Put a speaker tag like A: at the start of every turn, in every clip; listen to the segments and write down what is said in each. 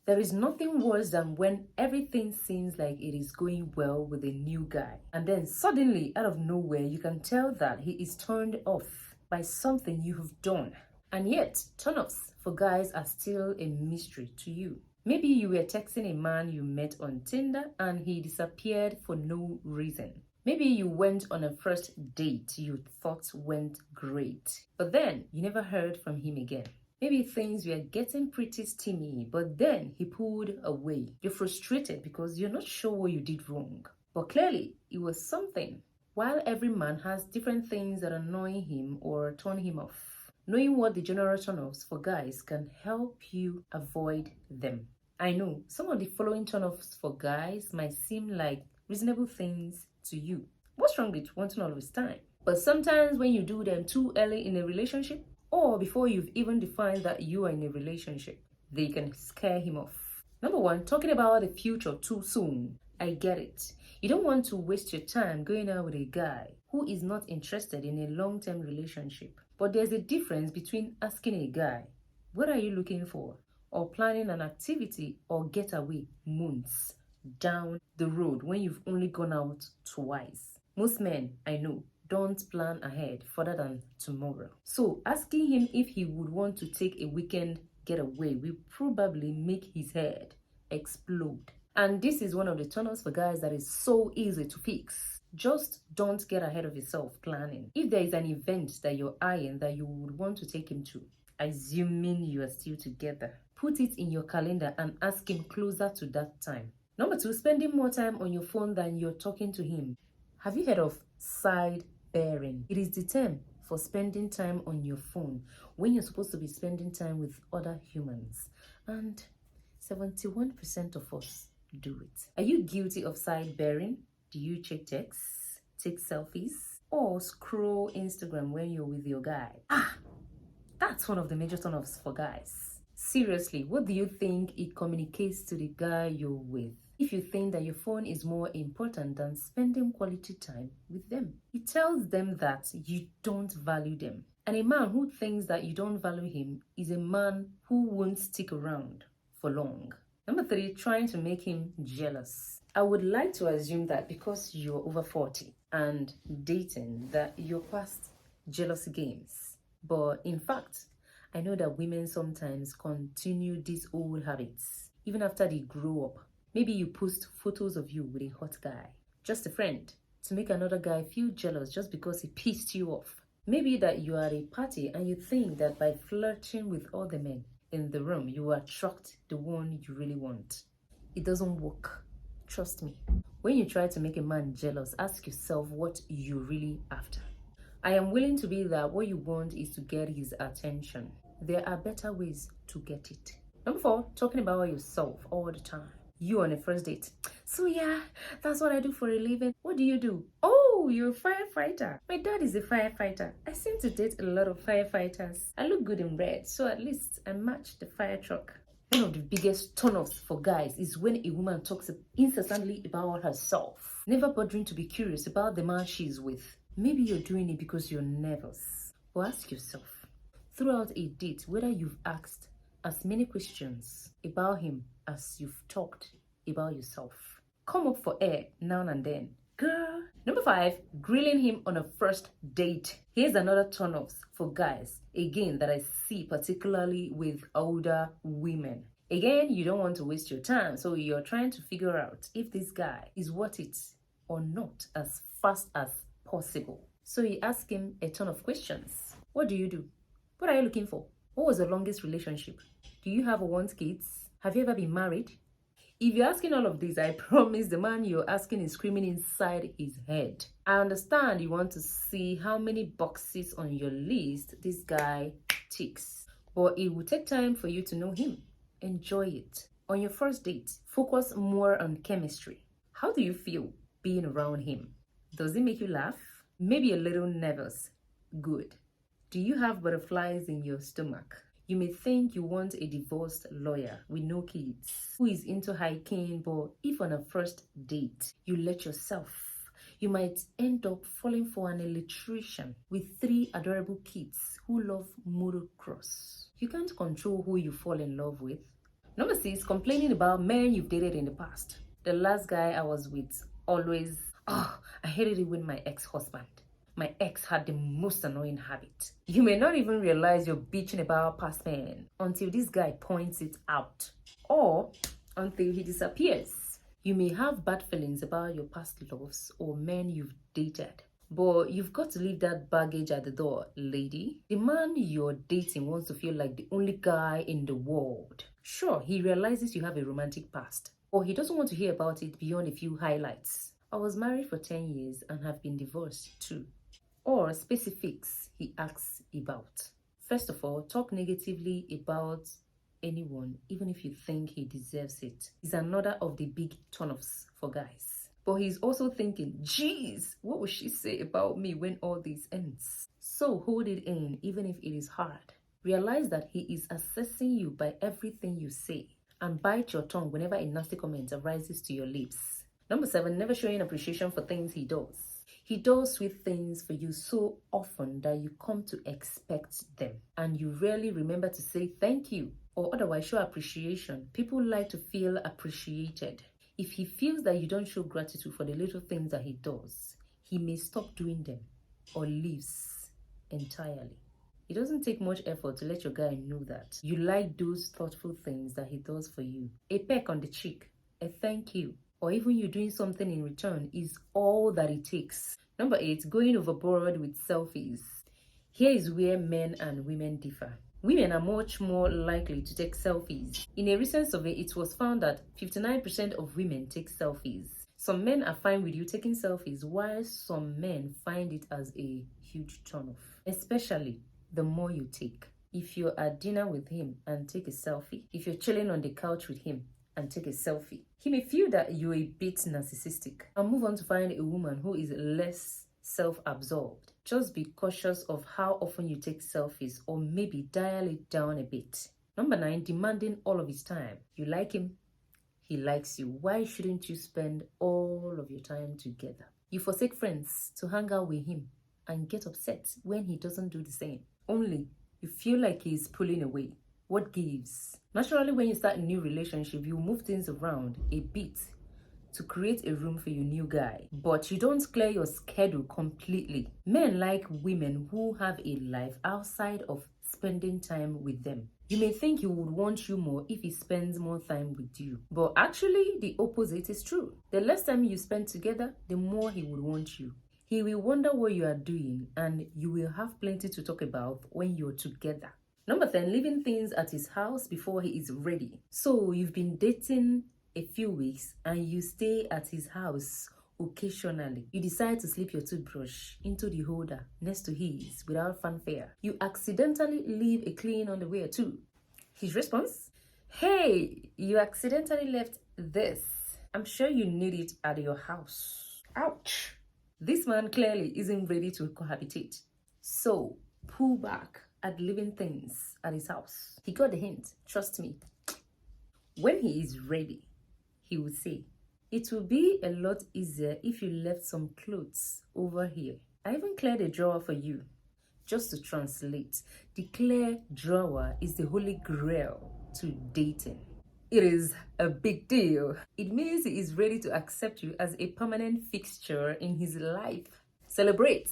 A: There is nothing worse than when everything seems like it is going well with a new guy, and then suddenly, out of nowhere, you can tell that he is turned off by something you have done. And yet, turn-offs for guys are still a mystery to you. Maybe you were texting a man you met on Tinder and he disappeared for no reason. Maybe you went on a first date you thought went great, but then you never heard from him again. Maybe things were getting pretty steamy, but then he pulled away. You're frustrated because you're not sure what you did wrong, but clearly it was something. While every man has different things that annoy him or turn him off, knowing what the general turn-offs for guys can help you avoid them. I know some of the following turn-offs for guys might seem like reasonable things to you. What's wrong with wanting all this time? But sometimes when you do them too early in a relationship, or before you've even defined that you are in a relationship, they can scare him off. Number one, talking about the future too soon. I get it. You don't want to waste your time going out with a guy who is not interested in a long-term relationship. But there's a difference between asking a guy, what are you looking for? Or planning an activity or getaway months down the road when you've only gone out twice. Most men, I know, don't plan ahead further than tomorrow. So asking him if he would want to take a weekend getaway will probably make his head explode. And this is one of the turn-offs for guys that is so easy to fix. Just don't get ahead of yourself planning. If there is an event that you're eyeing that you would want to take him to, assuming you are still together, put it in your calendar and ask him closer to that time. Number two, spending more time on your phone than you're talking to him. Have you heard of side bearing? It is the term for spending time on your phone when you're supposed to be spending time with other humans. And 71% of us do it. Are you guilty of side bearing? Do you check texts, take selfies, or scroll Instagram when you're with your guy? That's one of the major turn-offs for guys. Seriously, what do you think it communicates to the guy you're with? If you think that your phone is more important than spending quality time with them, it tells them that you don't value them. And a man who thinks that you don't value him is a man who won't stick around for long. Number three, trying to make him jealous. I would like to assume that because you're over 40 and dating, that you're past jealousy games. But in fact, I know that women sometimes continue these old habits even after they grow up. Maybe you post photos of you with a hot guy, just a friend, to make another guy feel jealous just because he pissed you off. Maybe that you are at a party and you think that by flirting with other men in the room, you attract the one you really want. It doesn't work. Trust me. When you try to make a man jealous, ask yourself what you're really after. I am willing to be that what you want is to get his attention. There are better ways to get it. Number four, talking about yourself all the time. You on a first date. So yeah, that's what I do for a living. What do you do? Oh, you're a firefighter. My dad is a firefighter. I seem to date a lot of firefighters. I look good in red, so at least I match the fire truck. One of the biggest turn-offs for guys is when a woman talks incessantly about herself, never bothering to be curious about the man she's with. Maybe you're doing it because you're nervous. But ask yourself, throughout a date, whether you've asked as many questions about him as you've talked about yourself. Come up for air now and then. Girl. Number five, grilling him on a first date. Here's another turn-off for guys, again, that I see particularly with older women. Again, you don't want to waste your time, so you're trying to figure out if this guy is worth it or not as fast as possible. So you ask him a ton of questions. What do you do? What are you looking for? What was the longest relationship? Do you have or want kids? Have you ever been married? If you're asking all of this, I promise the man you're asking is screaming inside his head. I understand you want to see how many boxes on your list this guy ticks, but it will take time for you to know him. Enjoy it. On your first date, focus more on chemistry. How do you feel being around him? Does it make you laugh? Maybe a little nervous. Good. Do you have butterflies in your stomach? You may think you want a divorced lawyer with no kids who is into hiking, but if on a first date you let yourself, you might end up falling for an electrician with 3 adorable kids who love motocross. You can't control who you fall in love with, Number 6, complaining about men you've dated in the past. The last guy I was with always, I hated it with my ex-husband. My ex had the most annoying habit. You may not even realize you're bitching about past men until this guy points it out, or until he disappears. You may have bad feelings about your past loves or men you've dated, but you've got to leave that baggage at the door, lady. The man you're dating wants to feel like the only guy in the world. Sure, he realizes you have a romantic past, or he doesn't want to hear about it beyond a few highlights. I was married for 10 years and have been divorced too. Or specifics he asks about. First of all, talk negatively about anyone, even if you think he deserves it, is another of the big turn-offs for guys. But he's also thinking, geez, what will she say about me when all this ends? So hold it in, even if it is hard. Realize that he is assessing you by everything you say, and bite your tongue whenever a nasty comment arises to your lips. Number 7, never showing appreciation for things he does. He does sweet things for you so often that you come to expect them, and you rarely remember to say thank you or otherwise show appreciation. People like to feel appreciated. If he feels that you don't show gratitude for the little things that he does, he may stop doing them or leaves entirely. It doesn't take much effort to let your guy know that you like those thoughtful things that he does for you. A peck on the cheek, a thank you, or even you doing something in return is all that it takes. Number 8, going overboard with selfies. Here is where men and women differ. Women are much more likely to take selfies. In a recent survey, it was found that 59% of women take selfies. Some men are fine with you taking selfies, while some men find it as a huge turn-off, especially the more you take. If you're at dinner with him and take a selfie, if you're chilling on the couch with him and take a selfie, he may feel that you're a bit narcissistic and move on to find a woman who is less self-absorbed. Just be cautious of how often you take selfies, or maybe dial it down a bit. Number 9, demanding all of his time. You like him, he likes you. Why shouldn't you spend all of your time together? You forsake friends to hang out with him and get upset when he doesn't do the same. Only you feel like he's pulling away. What gives? Naturally, when you start a new relationship, you move things around a bit to create a room for your new guy, but you don't clear your schedule completely. Men like women who have a life outside of spending time with them. You may think he would want you more if he spends more time with you, but actually the opposite is true. The less time you spend together, the more he would want you. He will wonder what you are doing, and you will have plenty to talk about when you're together. Number 10, leaving things at his house before he is ready. So you've been dating a few weeks and you stay at his house occasionally. You decide to slip your toothbrush into the holder next to his without fanfare. You accidentally leave a clean underwear too. His response? Hey, you accidentally left this. I'm sure you need it at your house. Ouch. This man clearly isn't ready to cohabitate. So pull back at leaving things at his house. He got the hint, trust me. When he is ready, he will say, it will be a lot easier if you left some clothes over here. I even cleared a drawer for you. Just to translate, the clear drawer is the holy grail to dating. It is a big deal. It means he is ready to accept you as a permanent fixture in his life. Celebrate.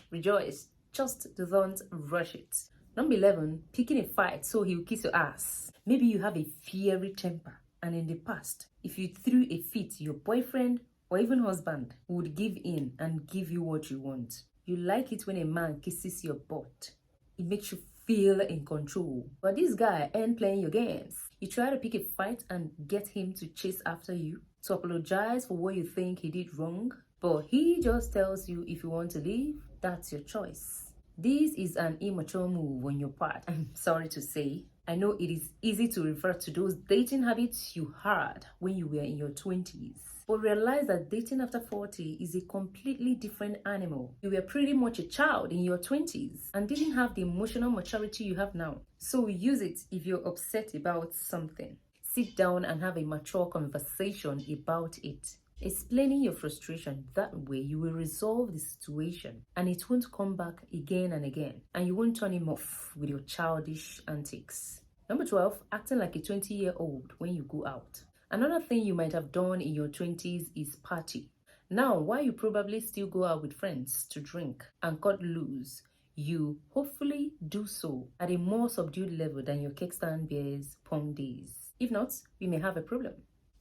A: Rejoice. Just don't rush it. Number 11, picking a fight so he'll kiss your ass. Maybe you have a fiery temper, and in the past, if you threw a fit, your boyfriend or even husband would give in and give you what you want. You like it when a man kisses your butt. It makes you feel in control. But this guy ain't playing your games. You try to pick a fight and get him to chase after you, to apologize for what you think he did wrong. But he just tells you if you want to leave, that's your choice. This is an immature move on your part, I'm sorry to say. I know it is easy to refer to those dating habits you had when you were in your 20s. But realize that dating after 40 is a completely different animal. You were pretty much a child in your 20s and didn't have the emotional maturity you have now. So use it if you're upset about something. Sit down and have a mature conversation about it. Explaining your frustration, that way you will resolve the situation and it won't come back again and again, and you won't turn him off with your childish antics. Number 12, acting like a 20-year-old when you go out. Another thing you might have done in your 20s is party. Now, while you probably still go out with friends to drink and cut loose, you hopefully do so at a more subdued level than your kickstand beers pong days. If not, we may have a problem.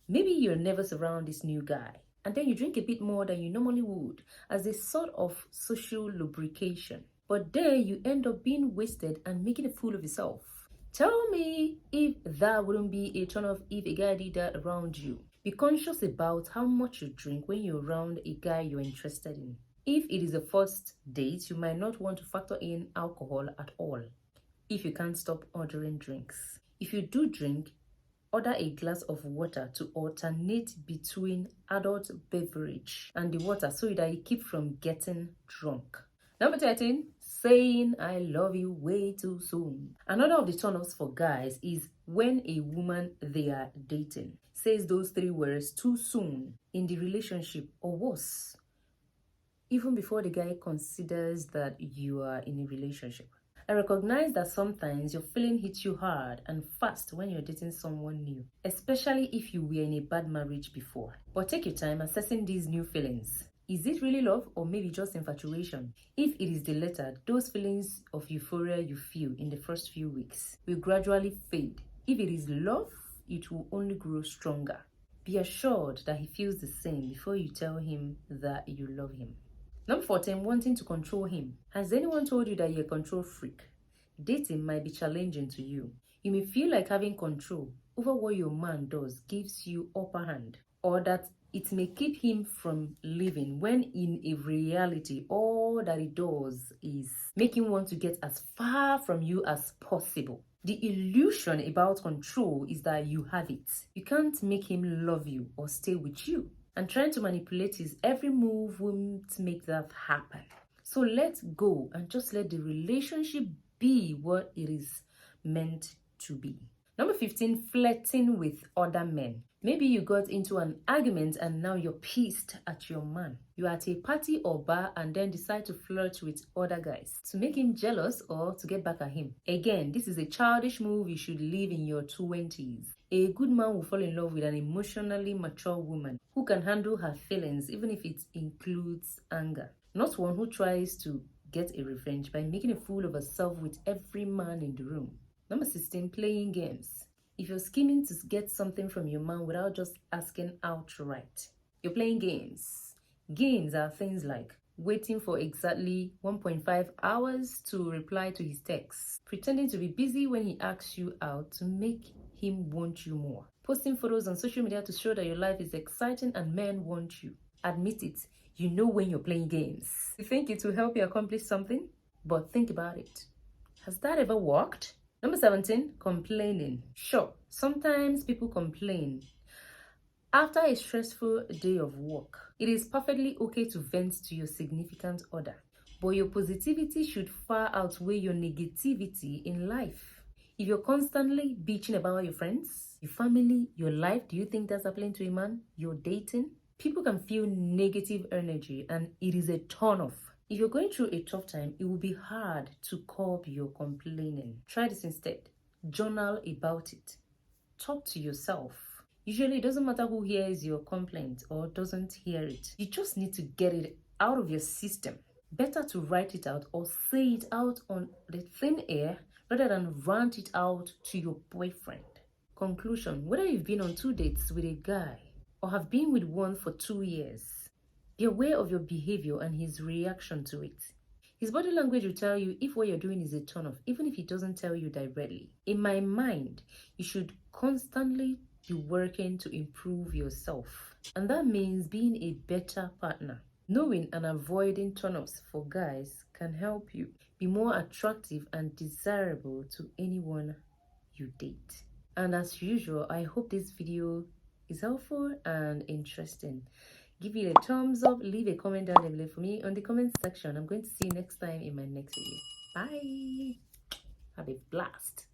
A: Maybe you're nervous around this new guy, and then you drink a bit more than you normally would as a sort of social lubrication. But there you end up being wasted and making a fool of yourself. Tell me if that wouldn't be a turn off if a guy did that around you. Be conscious about how much you drink when you're around a guy you're interested in. If it is a first date, you might not want to factor in alcohol at all if you can't stop ordering drinks. If you do drink, order a glass of water to alternate between adult beverage and the water so that you keep from getting drunk. Number 13, saying I love you way too soon. Another of the turn-offs for guys is when a woman they are dating says those 3 words too soon in the relationship, or worse, even before the guy considers that you are in a relationship. I recognize that sometimes your feeling hits you hard and fast when you're dating someone new, especially if you were in a bad marriage before. But take your time assessing these new feelings. Is it really love or maybe just infatuation? If it is the latter, those feelings of euphoria you feel in the first few weeks will gradually fade. If it is love, it will only grow stronger. Be assured that he feels the same before you tell him that you love him. Number 14, wanting to control him. Has anyone told you that you're a control freak? Dating might be challenging to you. You may feel like having control over what your man does gives you upper hand, or that it may keep him from leaving, when in a reality all that it does is make him want to get as far from you as possible. The illusion about control is that you have it. You can't make him love you or stay with you. And trying to manipulate his every move won't make that happen. So let go and just let the relationship be what it is meant to be. Number 15, flirting with other men. Maybe you got into an argument and now you're pissed at your man. You're at a party or bar and then decide to flirt with other guys to make him jealous or to get back at him. Again, this is a childish move you should leave in your 20s. A good man will fall in love with an emotionally mature woman who can handle her feelings even if it includes anger. Not one who tries to get a revenge by making a fool of herself with every man in the room. Number 16, playing games. If you're scheming to get something from your man without just asking outright, you're playing games. Games are things like waiting for exactly 1.5 hours to reply to his texts, pretending to be busy when he asks you out to make him want you more, posting photos on social media to show that your life is exciting and men want you. Admit it, you know when you're playing games. You think it will help you accomplish something? But think about it. Has that ever worked? Number 17, complaining. Sure, sometimes people complain after a stressful day of work. It is perfectly okay to vent to your significant other, but your positivity should far outweigh your negativity in life. If you're constantly bitching about your friends, your family, your life, do you think that's happening to a man you're dating? People can feel negative energy and it is a turn off. If you're going through a tough time, it will be hard to curb your complaining. Try this instead. Journal about it. Talk to yourself. Usually, it doesn't matter who hears your complaint or doesn't hear it. You just need to get it out of your system. Better to write it out or say it out on the thin air rather than rant it out to your boyfriend. Conclusion: whether you've been on 2 dates with a guy or have been with one for 2 years, be aware of your behavior and his reaction to it. His body language will tell you if what you're doing is a turn off, even if he doesn't tell you directly. In my mind, you should constantly be working to improve yourself. And that means being a better partner. Knowing and avoiding turn-offs for guys can help you be more attractive and desirable to anyone you date. And as usual, I hope this video is helpful and interesting. Give it a thumbs up, leave a comment down below for me on the comment section. I'm going to see you next time in my next video. Bye. Have a blast.